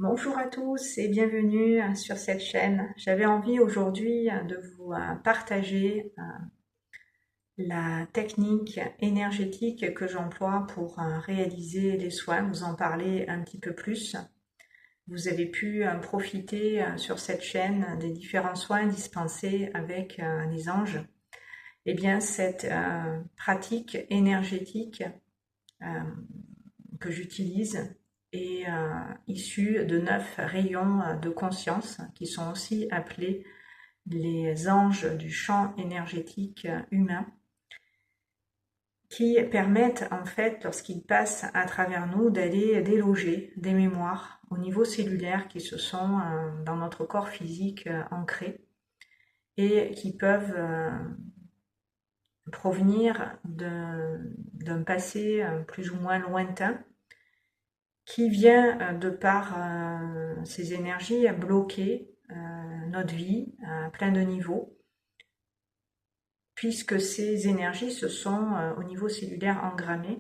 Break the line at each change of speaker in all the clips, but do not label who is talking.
Bonjour à tous et bienvenue sur cette chaîne. J'avais envie aujourd'hui de vous partager la technique énergétique que j'emploie pour réaliser les soins, vous en parler un petit peu plus. Vous avez pu profiter sur cette chaîne des différents soins dispensés avec les anges. Eh bien, cette pratique énergétique euh, que j'utilise est issue de 9 rayons de conscience qui sont aussi appelés les anges du champ énergétique humain, qui permettent en fait, lorsqu'ils passent à travers nous, d'aller déloger des mémoires au niveau cellulaire qui se sont dans notre corps physique ancrés et qui peuvent provenir d'un passé plus ou moins lointain qui vient de par ces énergies à bloquer notre vie à plein de niveaux, puisque ces énergies se sont au niveau cellulaire engrammées.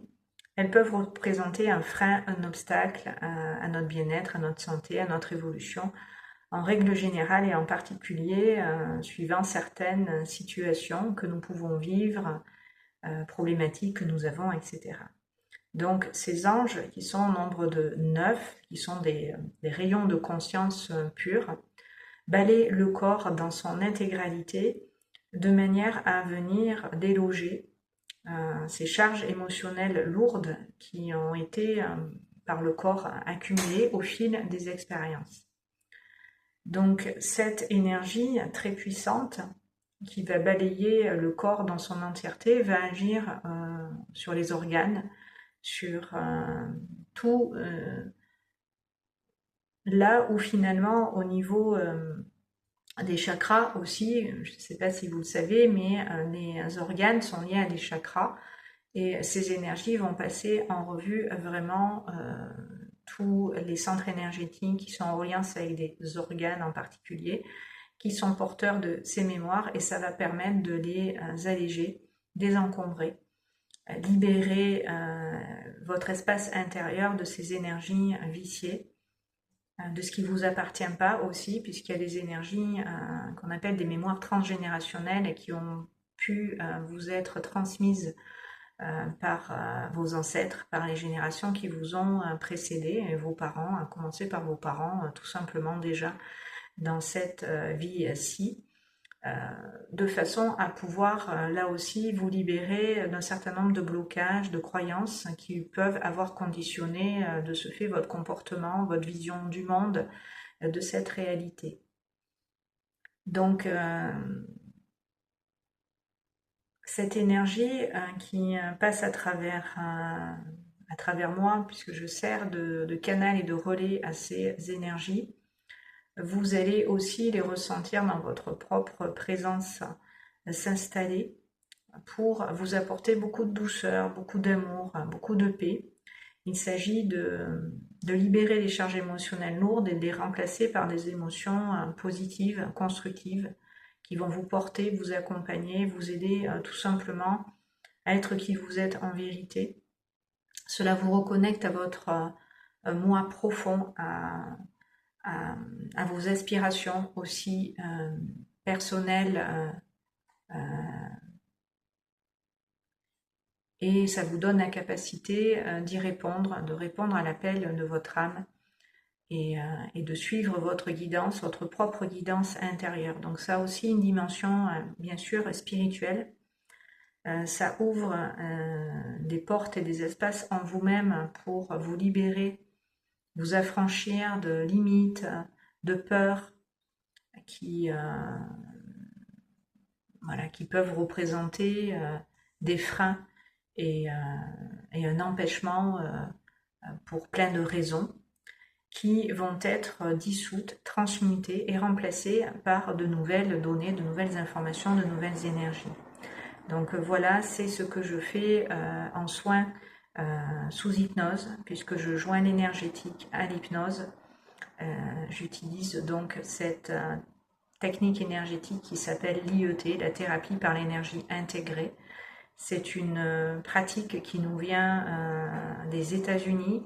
Elles peuvent représenter un frein, un obstacle à notre bien-être, à notre santé, à notre évolution, en règle générale et en particulier suivant certaines situations que nous pouvons vivre, problématiques que nous avons, etc. Donc ces anges qui sont au nombre de 9, qui sont des rayons de conscience pure, balayent le corps dans son intégralité de manière à venir déloger ces charges émotionnelles lourdes qui ont été par le corps accumulées au fil des expériences. Donc cette énergie très puissante qui va balayer le corps dans son entièreté va agir sur les organes, sur tout là où finalement au niveau des chakras aussi, je ne sais pas si vous le savez, mais les organes sont liés à des chakras et ces énergies vont passer en revue vraiment tous les centres énergétiques qui sont en lien avec des organes en particulier, qui sont porteurs de ces mémoires et ça va permettre de les alléger, désencombrer, libérer votre espace intérieur de ces énergies viciées, de ce qui ne vous appartient pas aussi, puisqu'il y a des énergies qu'on appelle des mémoires transgénérationnelles et qui ont pu vous être transmises par vos ancêtres, par les générations qui vous ont précédé, et vos parents, à commencer par vos parents, tout simplement déjà dans cette vie-ci. De façon à pouvoir là aussi vous libérer d'un certain nombre de blocages, de croyances qui peuvent avoir conditionné de ce fait votre comportement, votre vision du monde, de cette réalité. Donc cette énergie qui passe à travers moi, puisque je sers de canal et de relais à ces énergies, vous allez aussi les ressentir dans votre propre présence s'installer pour vous apporter beaucoup de douceur, beaucoup d'amour, beaucoup de paix. Il s'agit de libérer les charges émotionnelles lourdes et de les remplacer par des émotions positives, constructives, qui vont vous porter, vous accompagner, vous aider tout simplement à être qui vous êtes en vérité. Cela vous reconnecte à votre moi profond, à vos aspirations aussi personnelles et ça vous donne la capacité d'y répondre, de répondre à l'appel de votre âme et de suivre votre guidance, votre propre guidance intérieure. Donc ça a aussi une dimension bien sûr spirituelle. Ça ouvre des portes et des espaces en vous-même pour vous libérer, vous affranchir de limites, de peurs qui peuvent représenter des freins et un empêchement pour plein de raisons qui vont être dissoutes, transmutées et remplacées par de nouvelles données, de nouvelles informations, de nouvelles énergies. Donc voilà, c'est ce que je fais en soins sous hypnose, puisque je joins l'énergétique à l'hypnose. J'utilise donc cette technique énergétique qui s'appelle l'IET, la thérapie par l'énergie intégrée. C'est une pratique qui nous vient des États-Unis,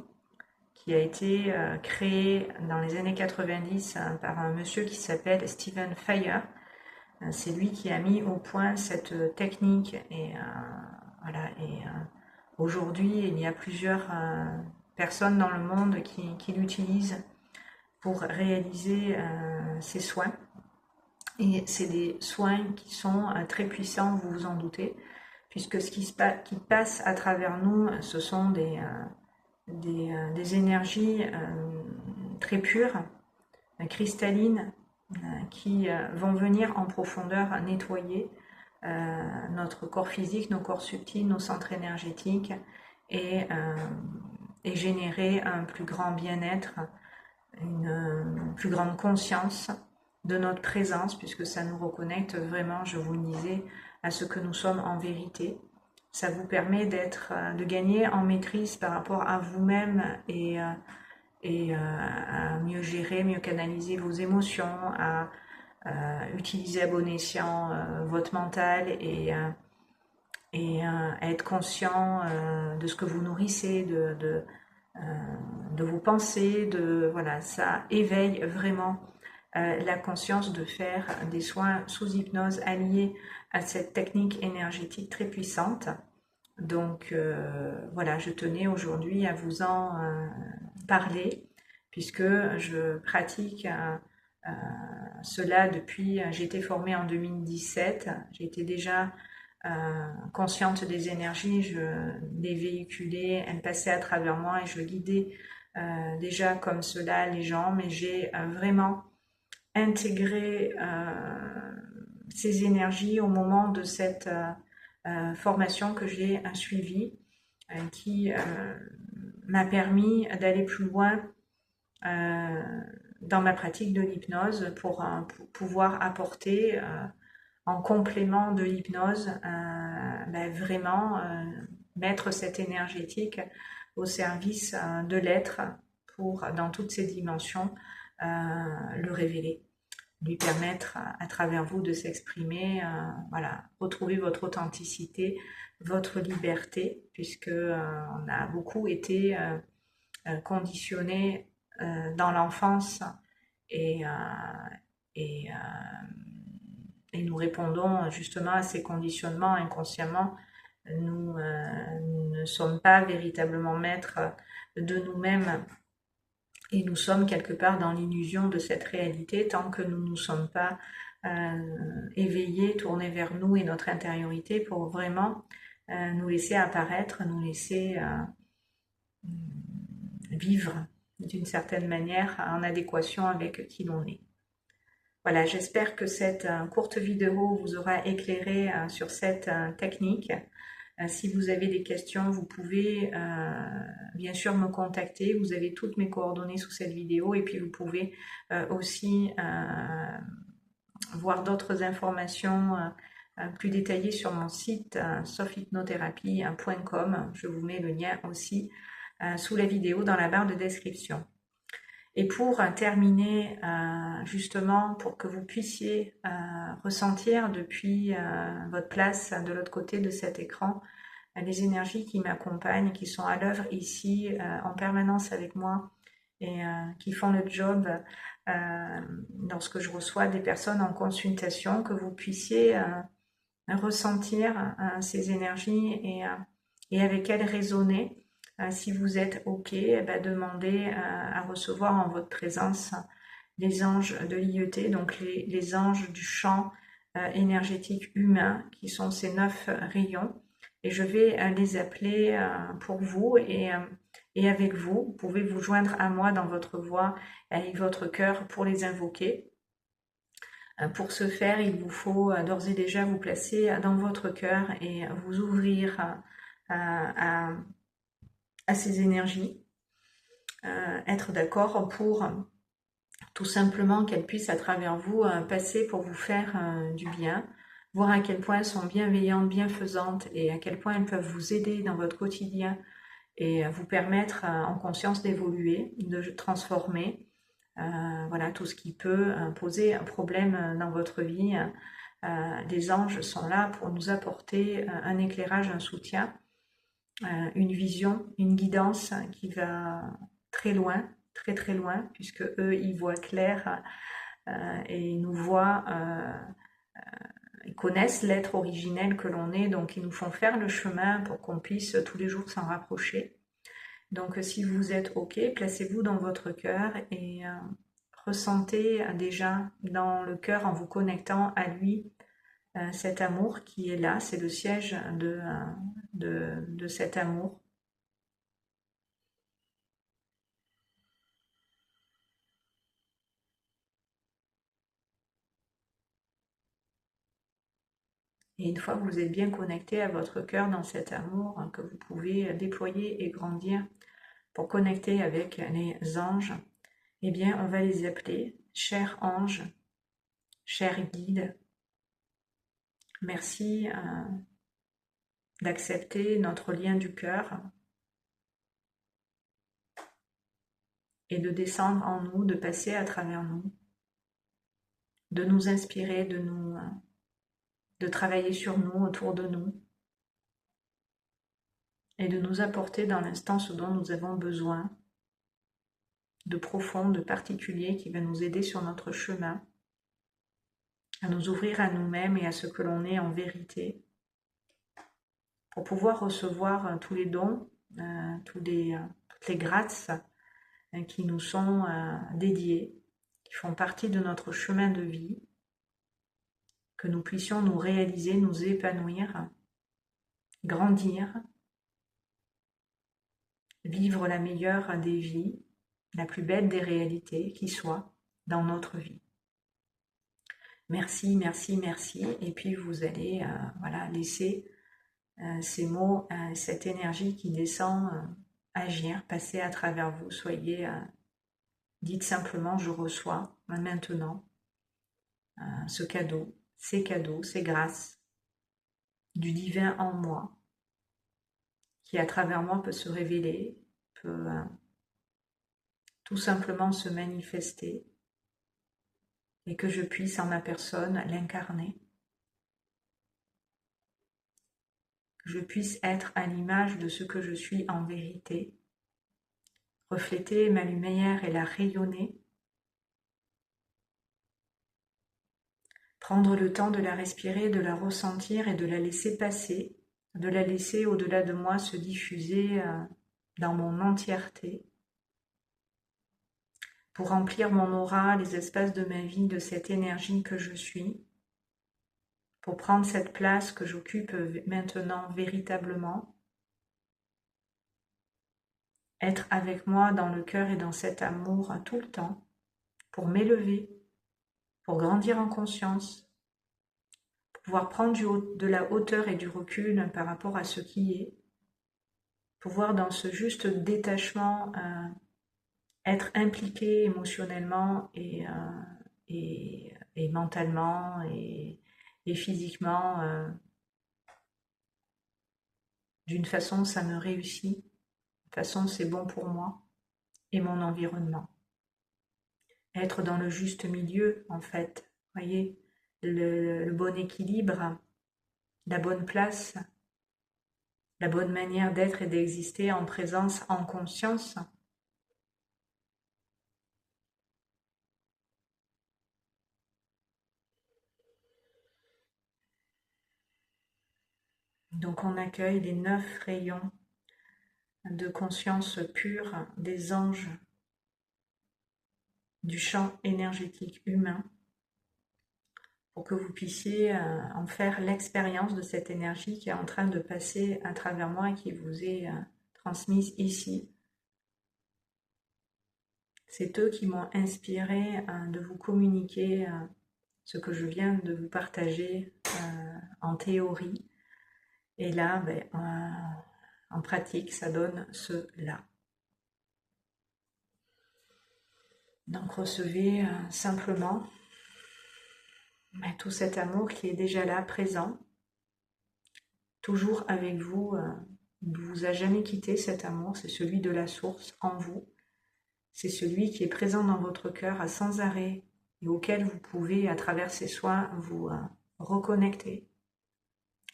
qui a été créé dans les années 90 par un monsieur qui s'appelle Stephen Fire. C'est lui qui a mis au point cette technique et voilà. Et aujourd'hui, il y a plusieurs personnes dans le monde qui l'utilisent pour réaliser ces soins. Et c'est des soins qui sont très puissants, vous vous en doutez, puisque ce qui passe à travers nous, ce sont des énergies très pures, cristallines, qui vont venir en profondeur nettoyer notre corps physique, nos corps subtils, nos centres énergétiques et générer un plus grand bien-être, une plus grande conscience de notre présence, puisque ça nous reconnecte vraiment, je vous le disais, à ce que nous sommes en vérité. Ça vous permet de gagner en maîtrise par rapport à vous-même et à mieux gérer, mieux canaliser vos émotions, à utiliser à bon escient votre mental et à être conscient de ce que vous nourrissez, de vos pensées, voilà, ça éveille vraiment la conscience de faire des soins sous hypnose alliés à cette technique énergétique très puissante. Donc voilà, je tenais aujourd'hui à vous en parler, puisque je pratique cela depuis, j'ai été formée en 2017, j'étais déjà consciente des énergies, je les véhiculais, elles passaient à travers moi et je guidais déjà comme cela les gens, mais j'ai vraiment intégré ces énergies au moment de cette formation que j'ai suivie, qui m'a permis d'aller plus loin dans ma pratique de l'hypnose pour pouvoir apporter en complément de l'hypnose vraiment mettre cette énergétique au service de l'être pour, dans toutes ses dimensions, le révéler, lui permettre à travers vous de s'exprimer, voilà, retrouver votre authenticité, votre liberté, puisque on a beaucoup été conditionnés dans l'enfance et, et, et nous répondons justement à ces conditionnements inconsciemment. Nous ne sommes pas véritablement maîtres de nous-mêmes et nous sommes quelque part dans l'illusion de cette réalité tant que nous ne nous sommes pas éveillés, tournés vers nous et notre intériorité pour vraiment nous laisser apparaître, nous laisser vivre d'une certaine manière en adéquation avec qui l'on est. Voilà, j'espère que cette courte vidéo vous aura éclairé sur cette technique. Si vous avez des questions, vous pouvez bien sûr me contacter. Vous avez toutes mes coordonnées sous cette vidéo et puis vous pouvez aussi voir d'autres informations plus détaillées sur mon site softhypnothérapie.com. Je vous mets le lien aussi sous la vidéo dans la barre de description. Et pour terminer, justement, pour que vous puissiez ressentir depuis votre place de l'autre côté de cet écran, les énergies qui m'accompagnent, qui sont à l'œuvre ici en permanence avec moi et qui font le job lorsque je reçois des personnes en consultation, que vous puissiez ressentir ces énergies et avec elles raisonner. Si vous êtes OK, demandez à recevoir en votre présence les anges de l'IET, donc les anges du champ énergétique humain, qui sont ces 9 rayons. Et je vais les appeler pour vous et avec vous. Vous pouvez vous joindre à moi dans votre voix et avec votre cœur pour les invoquer. Pour ce faire, il vous faut d'ores et déjà vous placer dans votre cœur et vous ouvrir à ces énergies, être d'accord pour tout simplement qu'elles puissent à travers vous passer pour vous faire du bien, voir à quel point elles sont bienveillantes, bienfaisantes et à quel point elles peuvent vous aider dans votre quotidien et vous permettre en conscience d'évoluer, de transformer voilà, tout ce qui peut poser un problème dans votre vie. Les anges sont là pour nous apporter un éclairage, un soutien, une vision, une guidance qui va très loin, très très loin, puisque eux, ils voient clair et ils nous voient, ils connaissent l'être originel que l'on est, donc ils nous font faire le chemin pour qu'on puisse tous les jours s'en rapprocher. Donc si vous êtes OK, placez-vous dans votre cœur et ressentez déjà dans le cœur en vous connectant à lui cet amour qui est là, c'est le siège de cet amour. Et une fois que vous êtes bien connecté à votre cœur dans cet amour que vous pouvez déployer et grandir pour connecter avec les anges, eh bien on va les appeler chers anges, chers guides. Merci d'accepter notre lien du cœur et de descendre en nous, de passer à travers nous, de nous inspirer, de travailler sur nous, autour de nous, et de nous apporter dans l'instant ce dont nous avons besoin, de profond, de particulier, qui va nous aider sur notre chemin, à nous ouvrir à nous-mêmes et à ce que l'on est en vérité, pour pouvoir recevoir tous les dons, toutes les grâces qui nous sont dédiées, qui font partie de notre chemin de vie, que nous puissions nous réaliser, nous épanouir, grandir, vivre la meilleure des vies, la plus belle des réalités qui soit dans notre vie. Merci, merci, merci. Et puis vous allez voilà, laisser ces mots, cette énergie qui descend agir, passer à travers vous. Soyez, dites simplement, je reçois maintenant ce cadeau, ces cadeaux, ces grâces du divin en moi, qui à travers moi peut se révéler, peut tout simplement se manifester, et que je puisse en ma personne l'incarner, que je puisse être à l'image de ce que je suis en vérité, refléter ma lumière et la rayonner, prendre le temps de la respirer, de la ressentir et de la laisser passer, de la laisser au-delà de moi se diffuser dans mon entièreté, pour remplir mon aura, les espaces de ma vie de cette énergie que je suis, pour prendre cette place que j'occupe maintenant véritablement, être avec moi dans le cœur et dans cet amour tout le temps, pour m'élever, pour grandir en conscience, pour pouvoir prendre de la hauteur et du recul par rapport à ce qui est, pouvoir dans ce juste détachement être impliqué émotionnellement et mentalement et physiquement d'une façon ça me réussit, d'une façon c'est bon pour moi et mon environnement. Être dans le juste milieu en fait, voyez, le bon équilibre, la bonne place, la bonne manière d'être et d'exister en présence, en conscience. Donc on accueille les 9 rayons de conscience pure des anges du champ énergétique humain pour que vous puissiez en faire l'expérience de cette énergie qui est en train de passer à travers moi et qui vous est transmise ici. C'est eux qui m'ont inspiré de vous communiquer ce que je viens de vous partager en théorie. Et là, en pratique, ça donne cela. Donc recevez simplement tout cet amour qui est déjà là, présent, toujours avec vous. Il ne vous a jamais quitté cet amour, c'est celui de la source en vous. C'est celui qui est présent dans votre cœur à sans arrêt et auquel vous pouvez, à travers ces soins, vous reconnecter,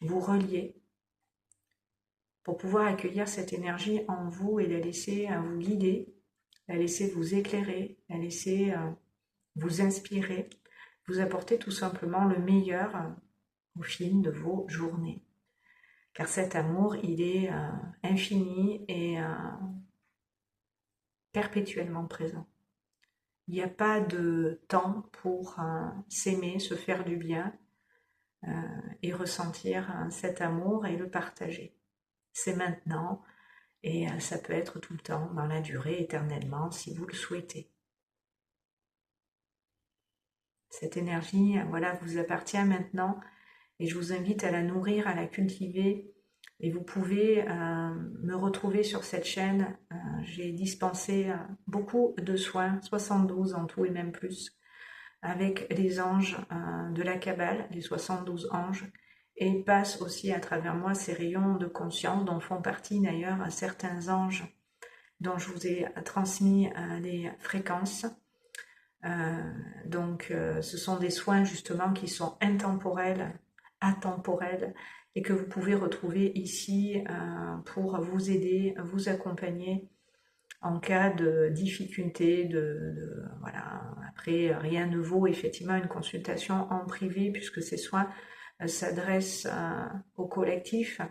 vous relier, pour pouvoir accueillir cette énergie en vous et la laisser vous guider la laisser vous éclairer, la laisser vous inspirer, vous apporter tout simplement le meilleur au fil de vos journées. Car cet amour, il est infini et perpétuellement présent. Il n'y a pas de temps pour s'aimer, se faire du bien et ressentir cet amour et le partager. C'est maintenant et ça peut être tout le temps, dans la durée, éternellement, si vous le souhaitez. Cette énergie, voilà, vous appartient maintenant et je vous invite à la nourrir, à la cultiver. Et vous pouvez me retrouver sur cette chaîne. J'ai dispensé beaucoup de soins, 72 en tout et même plus, avec les anges de la Kabbale, les 72 anges, et ils passent aussi à travers moi ces rayons de conscience dont font partie d'ailleurs certains anges dont je vous ai transmis les fréquences. Donc ce sont des soins justement qui sont intemporels, atemporels, et que vous pouvez retrouver ici pour vous aider, vous accompagner en cas de difficulté, voilà. Après, rien ne vaut effectivement une consultation en privé puisque ces soins s'adressent au collectif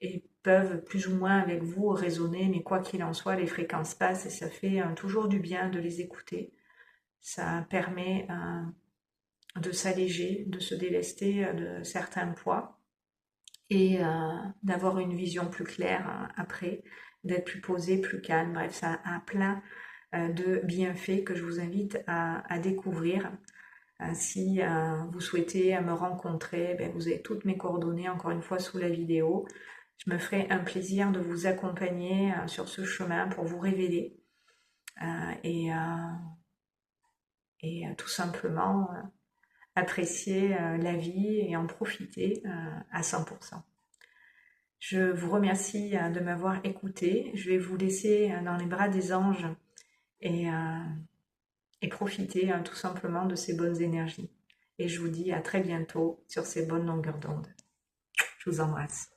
et peuvent plus ou moins avec vous résonner, mais quoi qu'il en soit, les fréquences passent et ça fait toujours du bien de les écouter. Ça permet de s'alléger, de se délester de certains poids et d'avoir une vision plus claire après, d'être plus posé, plus calme. Bref, ça a plein de bienfaits que je vous invite à découvrir. Si vous souhaitez me rencontrer, ben, vous avez toutes mes coordonnées encore une fois sous la vidéo. Je me ferai un plaisir de vous accompagner sur ce chemin pour vous révéler et tout simplement apprécier la vie et en profiter à 100%. Je vous remercie de m'avoir écouté. Je vais vous laisser dans les bras des anges et profiter tout simplement de ces bonnes énergies. Et je vous dis à très bientôt sur ces bonnes longueurs d'onde. Je vous embrasse.